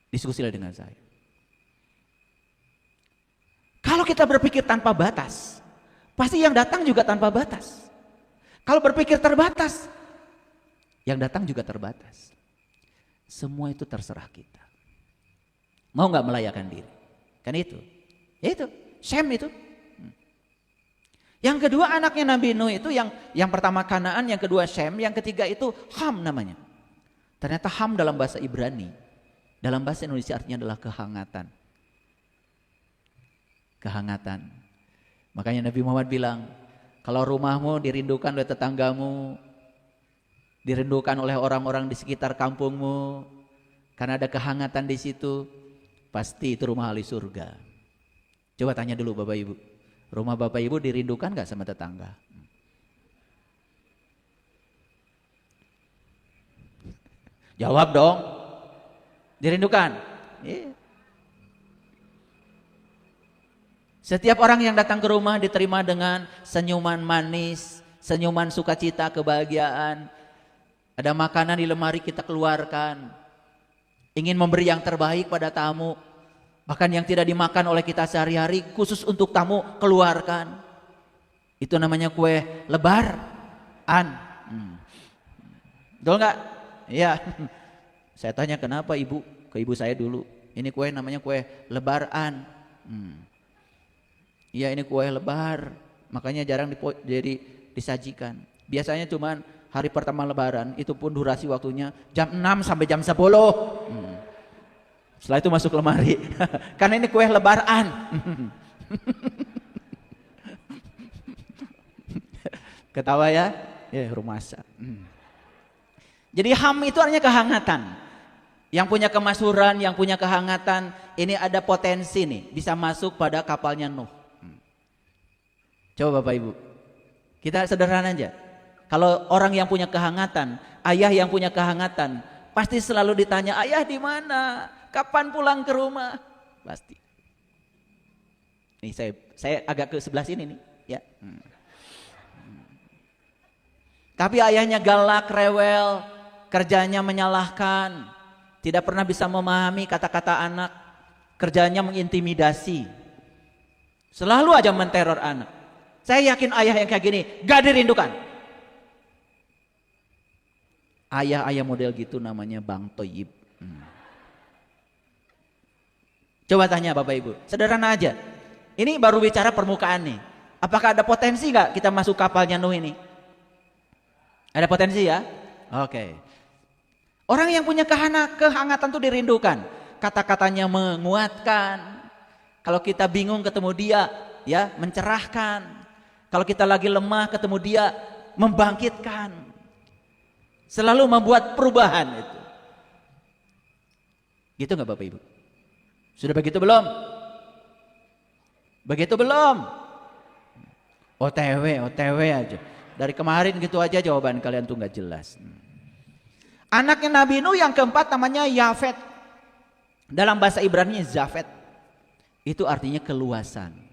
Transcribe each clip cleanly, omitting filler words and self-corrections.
Diskusilah dengan saya. Kalau kita berpikir tanpa batas, pasti yang datang juga tanpa batas. Kalau berpikir terbatas, yang datang juga terbatas. Semua itu terserah kita. Mau nggak melayakan diri? Kan itu. Ya itu, Shem itu. Yang kedua anaknya Nabi Nuh itu yang pertama Kanaan, yang kedua Shem, yang ketiga itu Ham namanya. Ternyata Ham dalam bahasa Ibrani, dalam bahasa Indonesia artinya adalah kehangatan. Kehangatan. Makanya Nabi Muhammad bilang, kalau rumahmu dirindukan oleh tetanggamu, dirindukan oleh orang-orang di sekitar kampungmu, karena ada kehangatan di situ, pasti itu rumah ahli surga. Coba tanya dulu Bapak Ibu, rumah Bapak Ibu dirindukan gak sama tetangga? Jawab dong, dirindukan. Yeah. Setiap orang yang datang ke rumah diterima dengan senyuman manis, senyuman sukacita, kebahagiaan. Ada makanan di lemari kita keluarkan. Ingin memberi yang terbaik pada tamu. Bahkan yang tidak dimakan oleh kita sehari-hari khusus untuk tamu keluarkan. Itu namanya kue lebaran. Betul nggak? Iya. Saya tanya kenapa ibu? Ke ibu saya dulu. Ini kue namanya kue lebaran. Iya ini kue lebar. Makanya jarang jadi disajikan. Biasanya cuman hari pertama lebaran, itu pun durasi waktunya jam 6 sampai jam 10. Setelah itu masuk lemari. Karena ini kue lebaran. Ketawa ya? Ya rumasa. Jadi Ham itu artinya kehangatan. Yang punya kemasyhuran, yang punya kehangatan, ini ada potensi nih bisa masuk pada kapalnya Nuh. Coba Bapak Ibu, kita sederhana aja. Kalau orang yang punya kehangatan, ayah yang punya kehangatan, pasti selalu ditanya, ayah di mana? Kapan pulang ke rumah? Pasti. Nih saya agak ke sebelah sini nih, ya. Tapi ayahnya galak, rewel, kerjanya menyalahkan, tidak pernah bisa memahami kata-kata anak, kerjanya mengintimidasi, selalu aja menteror anak. Saya yakin ayah yang kayak gini gak dirindukan. Ayah-ayah model gitu namanya Bang Toyib. Coba tanya Bapak Ibu, sederhana aja. Ini baru bicara permukaan nih. Apakah ada potensi gak kita masuk kapalnya Nuh ini? Ada potensi ya? Oke. Orang yang punya kehangatan tuh dirindukan. Kata-katanya menguatkan. Kalau kita bingung ketemu dia, ya mencerahkan. Kalau kita lagi lemah ketemu dia, membangkitkan. Selalu membuat perubahan itu. Gitu nggak Bapak Ibu? Sudah begitu belum? Begitu belum? OTW aja. Dari kemarin gitu aja jawaban kalian tuh nggak jelas. Anaknya Nabi Nuh yang keempat namanya Yafet. Dalam bahasa Ibrani Zafet. Itu artinya keluasan.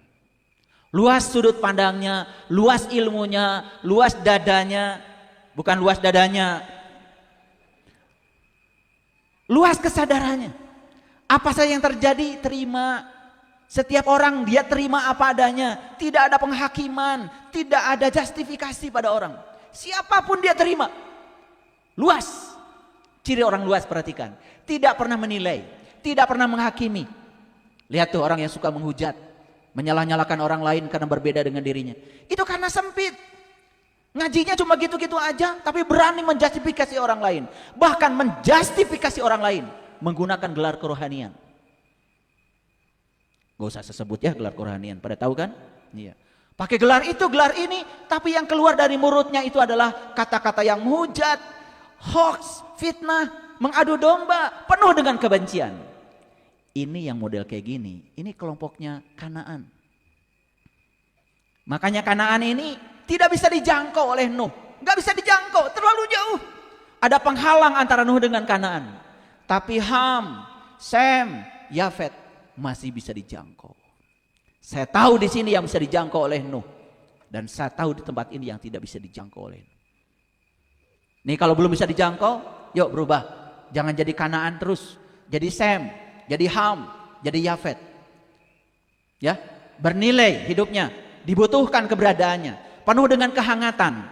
Luas sudut pandangnya, luas ilmunya, luas dadanya. Bukan luas dadanya. Luas kesadarannya. Apa saja yang terjadi terima. Setiap orang dia terima apa adanya. Tidak ada penghakiman, tidak ada justifikasi pada orang. Siapapun dia terima. Luas. Ciri orang luas perhatikan. Tidak pernah menilai, tidak pernah menghakimi. Lihat tuh orang yang suka menghujat, menyalah-nyalahkan orang lain karena berbeda dengan dirinya. Itu karena sempit. Ngajinya cuma gitu-gitu aja, tapi berani menjustifikasi orang lain. Bahkan menjustifikasi orang lain menggunakan gelar kerohanian. Gak usah saya sebut ya gelar kerohanian, pada tahu kan? Iya. Pakai gelar itu, gelar ini, tapi yang keluar dari mulutnya itu adalah kata-kata yang menghujat, hoax, fitnah, mengadu domba, penuh dengan kebencian. Ini yang model kayak gini, ini kelompoknya Kanaan. Makanya Kanaan ini tidak bisa dijangkau oleh Nuh. Gak bisa dijangkau, terlalu jauh. Ada penghalang antara Nuh dengan Kanaan. Tapi Ham, Sem, Yafet masih bisa dijangkau. Saya tahu di sini yang bisa dijangkau oleh Nuh. Dan saya tahu di tempat ini yang tidak bisa dijangkau oleh Nuh. Nih kalau belum bisa dijangkau, yuk berubah. Jangan jadi Kanaan terus. Jadi Sem, jadi Ham, jadi Yafet. Ya, bernilai hidupnya, dibutuhkan keberadaannya, penuh dengan kehangatan,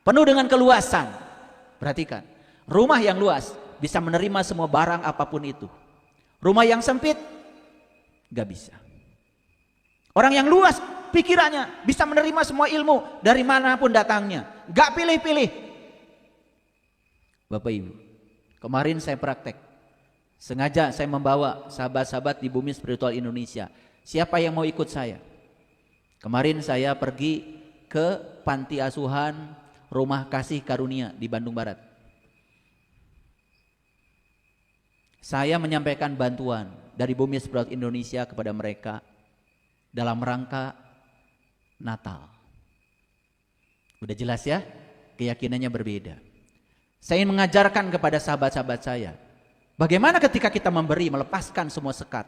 penuh dengan keluasan. Perhatikan, rumah yang luas bisa menerima semua barang apapun itu. Rumah yang sempit gak bisa. Orang yang luas pikirannya bisa menerima semua ilmu dari manapun datangnya, gak pilih-pilih. Bapak Ibu, kemarin saya praktek, sengaja saya membawa sahabat-sahabat di Bumi Spiritual Indonesia. Siapa yang mau ikut saya? Kemarin saya pergi ke panti asuhan Rumah Kasih Karunia di Bandung Barat. Saya menyampaikan bantuan dari Bumi Spiritual Indonesia kepada mereka dalam rangka Natal. Udah jelas ya, keyakinannya berbeda. Saya ingin mengajarkan kepada sahabat-sahabat saya, bagaimana ketika kita memberi, melepaskan semua sekat.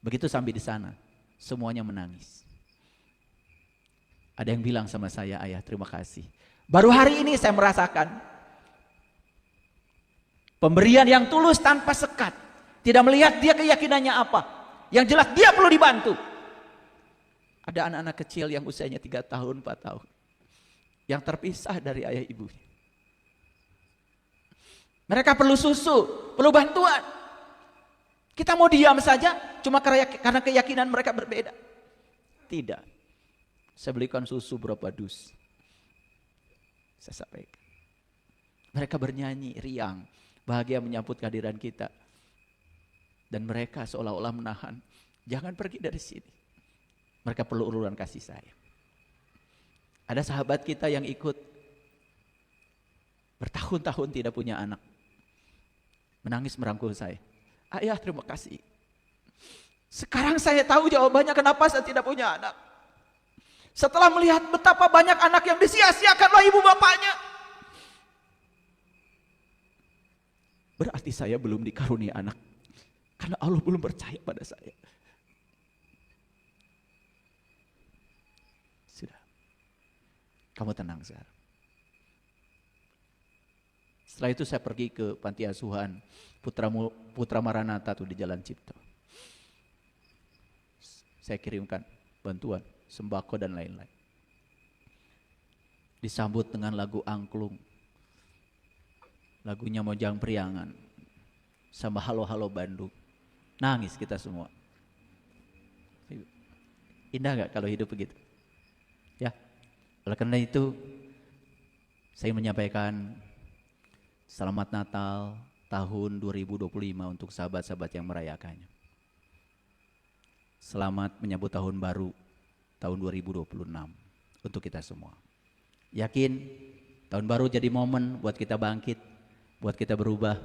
Begitu sampai di sana, semuanya menangis. Ada yang bilang sama saya, ayah terima kasih. Baru hari ini saya merasakan pemberian yang tulus tanpa sekat. Tidak melihat dia keyakinannya apa. Yang jelas dia perlu dibantu. Ada anak-anak kecil yang usianya 3 tahun, 4 tahun. Yang terpisah dari ayah ibunya. Mereka perlu susu, perlu bantuan. Kita mau diam saja cuma karena keyakinan mereka berbeda. Tidak. Saya belikan susu berapa dus. Saya sampaikan. Mereka bernyanyi, riang, bahagia menyambut kehadiran kita. Dan mereka seolah-olah menahan, jangan pergi dari sini. Mereka perlu uluran kasih sayang. Ada sahabat kita yang ikut bertahun-tahun tidak punya anak. Menangis merangkul saya. Ayah terima kasih. Sekarang saya tahu jawabannya kenapa saya tidak punya anak. Setelah melihat betapa banyak anak yang disia-siakan oleh ibu bapaknya. Berarti saya belum dikarunia anak. Karena Allah belum percaya pada saya. Sudah. Kamu tenang sekarang. Setelah itu saya pergi ke panti asuhan Putra Maranatha tuh di Jalan Cipto. Saya kirimkan bantuan, sembako dan lain-lain. Disambut dengan lagu angklung. Lagunya Mojang Priangan. Sama Halo Halo Bandung. Nangis kita semua. Indah gak kalau hidup begitu? Ya. Oleh karena itu saya menyampaikan Selamat Natal tahun 2025 untuk sahabat-sahabat yang merayakannya. Selamat menyambut tahun baru tahun 2026 untuk kita semua. Yakin tahun baru jadi momen buat kita bangkit, buat kita berubah.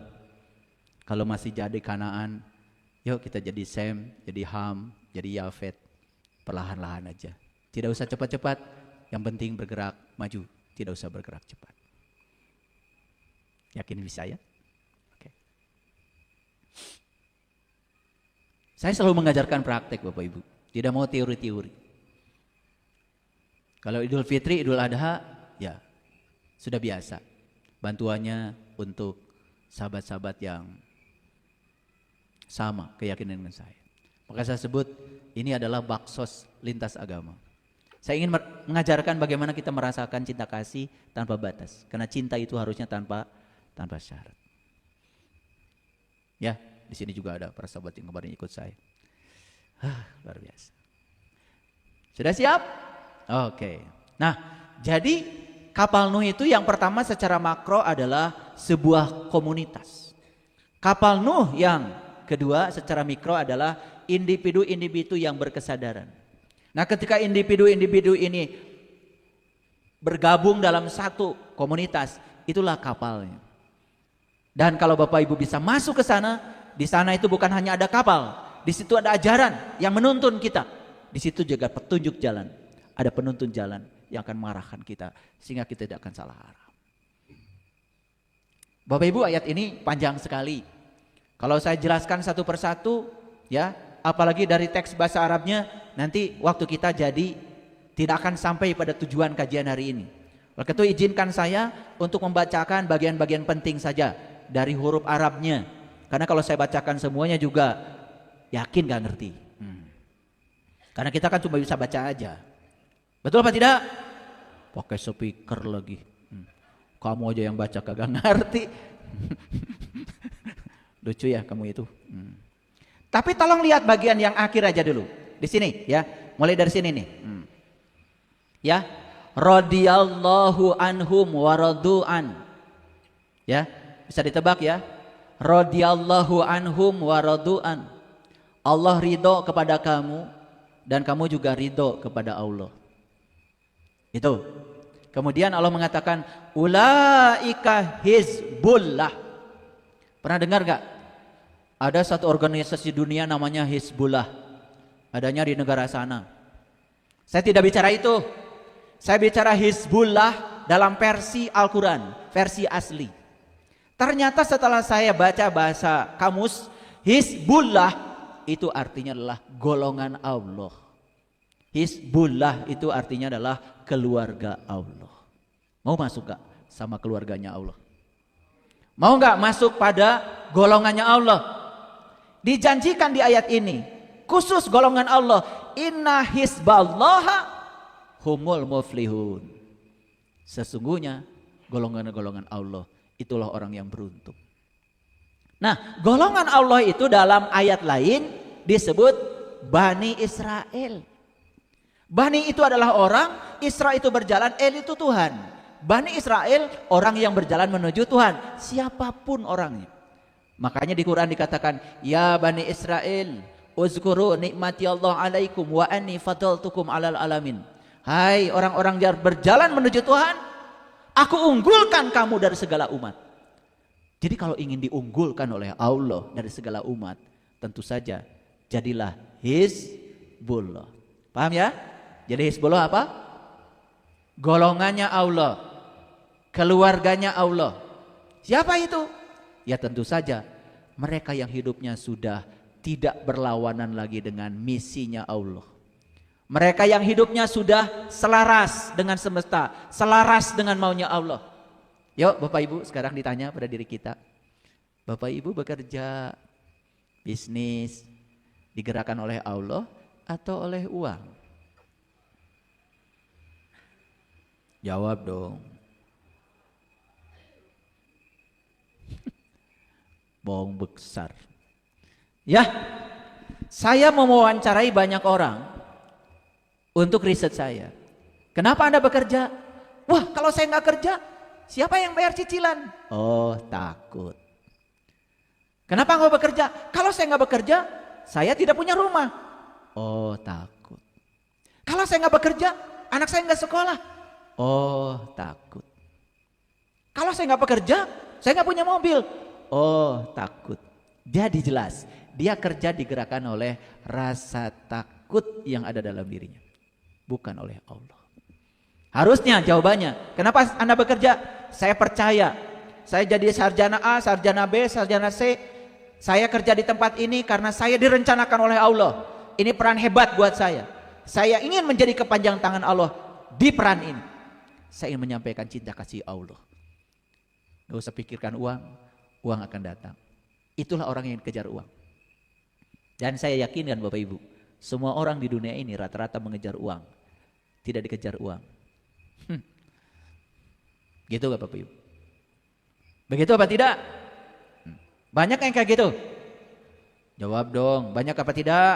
Kalau masih jadi Kanaan, yuk kita jadi Sem, jadi Ham, jadi Yafet. Perlahan-lahan aja. Tidak usah cepat-cepat, yang penting bergerak maju, tidak usah bergerak cepat. Yakin bisa ya? Oke. Saya selalu mengajarkan praktek Bapak Ibu, tidak mau teori-teori. Kalau Idul Fitri, Idul Adha, ya sudah biasa. Bantuannya untuk sahabat-sahabat yang sama keyakinan dengan saya. Maka saya sebut ini adalah baksos lintas agama. Saya ingin mengajarkan bagaimana kita merasakan cinta kasih tanpa batas. Karena cinta itu harusnya tanpa syarat. Ya, di sini juga ada para sahabat yang kemarin ikut saya. Luar biasa. Sudah siap? Oke. Nah, jadi kapal Nuh itu yang pertama secara makro adalah sebuah komunitas. Kapal Nuh yang kedua secara mikro adalah individu-individu yang berkesadaran. Nah, ketika individu-individu ini bergabung dalam satu komunitas, itulah kapalnya. Dan kalau Bapak Ibu bisa masuk ke sana, di sana itu bukan hanya ada kapal, di situ ada ajaran yang menuntun kita. Di situ juga petunjuk jalan, ada penuntun jalan yang akan mengarahkan kita sehingga kita tidak akan salah arah. Bapak Ibu, ayat ini panjang sekali. Kalau saya jelaskan satu persatu, ya, apalagi dari teks bahasa Arabnya, nanti waktu kita jadi tidak akan sampai pada tujuan kajian hari ini. Oleh itu izinkan saya untuk membacakan bagian-bagian penting saja dari huruf Arabnya. Karena kalau saya bacakan semuanya juga yakin gak ngerti. Karena kita kan cuma bisa baca aja. Betul apa tidak? Pakai speaker lagi. Kamu aja yang baca kagak ngerti. Lucu ya kamu itu. Tapi tolong lihat bagian yang akhir aja dulu. Di sini ya. Mulai dari sini nih. Ya. Radhiyallahu anhum wa radu'an. Ya. Bisa ditebak ya. Radhiyallahu anhum wa radu'an. Allah ridho kepada kamu dan kamu juga ridho kepada Allah. Itu. Kemudian Allah mengatakan ulaika hizbullah. Pernah dengar gak? Ada satu organisasi dunia namanya Hizbullah. Adanya di negara sana. Saya tidak bicara itu. Saya bicara Hizbullah dalam versi Al-Quran, versi asli. Ternyata setelah saya baca bahasa kamus, Hizbullah itu artinya adalah golongan Allah. Hizbullah itu artinya adalah keluarga Allah. Mau masuk gak sama keluarganya Allah? Mau gak masuk pada golongannya Allah? Dijanjikan di ayat ini, khusus golongan Allah, inna hizballaha humul muflihun. Sesungguhnya golongan-golongan Allah itulah orang yang beruntung. Nah, golongan Allah itu dalam ayat lain disebut Bani Israel. Bani itu adalah orang, Isra itu berjalan, El itu Tuhan. Bani Israel orang yang berjalan menuju Tuhan, siapapun orangnya. Makanya di Quran dikatakan, ya Bani Israel, uzkuru nikmati Allah alaikum wa anni fadaltukum alal alamin. Hai orang-orang yang berjalan menuju Tuhan, aku unggulkan kamu dari segala umat. Jadi kalau ingin diunggulkan oleh Allah dari segala umat, tentu saja jadilah Hizbullah. Paham ya? Jadi Hizbullah apa? Golongannya Allah, keluarganya Allah. Siapa itu? Ya tentu saja mereka yang hidupnya sudah tidak berlawanan lagi dengan misinya Allah. Mereka yang hidupnya sudah selaras dengan semesta, selaras dengan maunya Allah. Yuk Bapak Ibu sekarang ditanya pada diri kita. Bapak Ibu bekerja, bisnis, digerakkan oleh Allah atau oleh uang? Jawab dong. Bohong besar. Ya, saya mewawancarai banyak orang untuk riset saya. Kenapa Anda bekerja? Wah, kalau saya nggak kerja, siapa yang bayar cicilan? Oh, takut. Kenapa nggak bekerja? Kalau saya nggak bekerja, saya tidak punya rumah. Oh, takut. Kalau saya nggak bekerja, anak saya nggak sekolah. Oh, takut. Kalau saya nggak bekerja, saya nggak punya mobil. Oh, takut. Jadi jelas, dia kerja digerakkan oleh rasa takut yang ada dalam dirinya, bukan oleh Allah. Harusnya jawabannya, kenapa Anda bekerja? Saya percaya, saya jadi sarjana A, sarjana B, sarjana C. Saya kerja di tempat ini karena saya direncanakan oleh Allah. Ini peran hebat buat saya. Saya ingin menjadi kepanjang tangan Allah di peran ini. Saya ingin menyampaikan cinta kasih Allah. Gak usah pikirkan uang, uang akan datang. Itulah orang yang kejar uang. Dan saya yakinkan Bapak Ibu, semua orang di dunia ini rata-rata mengejar uang, tidak dikejar uang. Gitu gak Bapak Ibu? Begitu apa tidak? Banyak yang kayak gitu? Jawab dong, banyak apa tidak?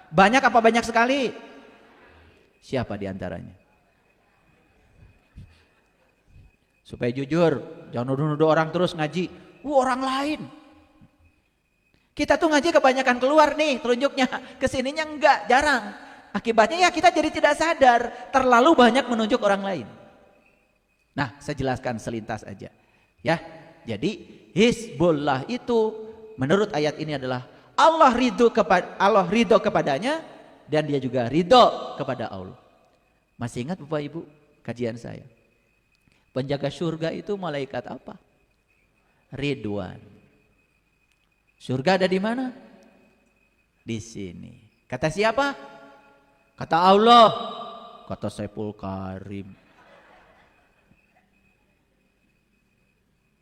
Banyak apa banyak sekali? Siapa di antaranya? Supaya jujur, jangan nuduh-nuduh orang terus ngaji. Orang lain. Kita tuh ngaji kebanyakan keluar nih telunjuknya, kesininya enggak, jarang. Akibatnya ya kita jadi tidak sadar, terlalu banyak menunjuk orang lain. Nah, saya jelaskan selintas aja. Ya, jadi Hizbullah itu menurut ayat ini adalah Allah ridho kepadanya dan dia juga ridho kepada Allah. Masih ingat Bapak Ibu kajian saya? Penjaga surga itu malaikat apa? Ridwan. Surga ada di mana? Di sini. Kata siapa? Kata Allah. Kata Saiful Karim.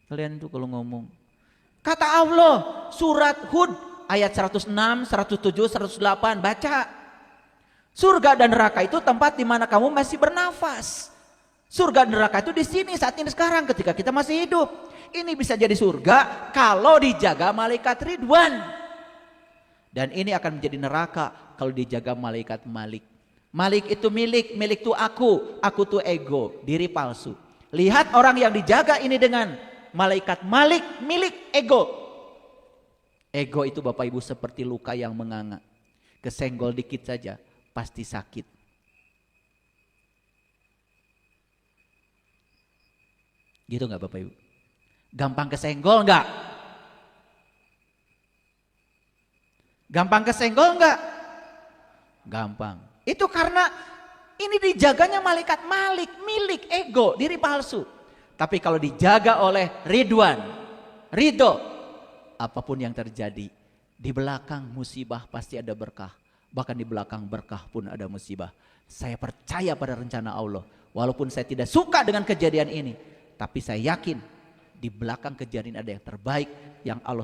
Kalian tuh kalau ngomong, Kata Allah, surat Hud ayat 106, 107, 108, baca. Surga dan neraka itu tempat di mana kamu masih bernafas. Surga dan neraka itu di sini saat ini sekarang ketika kita masih hidup. Ini bisa jadi surga kalau dijaga malaikat Ridwan. Dan ini akan menjadi neraka kalau dijaga malaikat Malik. Malik itu milik, milik itu aku itu ego, diri palsu. Lihat orang yang dijaga ini dengan malaikat Malik, milik ego. Ego itu Bapak Ibu seperti luka yang menganga. Kesenggol dikit saja pasti sakit. Gitu nggak Bapak Ibu? Gampang kesenggol nggak? Gampang kesenggol nggak? Gampang. Itu karena ini dijaganya malaikat Malik, milik ego, diri palsu. Tapi kalau dijaga oleh Ridwan, ridho, apapun yang terjadi, di belakang musibah pasti ada berkah. Bahkan di belakang berkah pun ada musibah. Saya percaya pada rencana Allah. Walaupun saya tidak suka dengan kejadian ini, tapi saya yakin di belakang kejadian ada yang terbaik yang Allah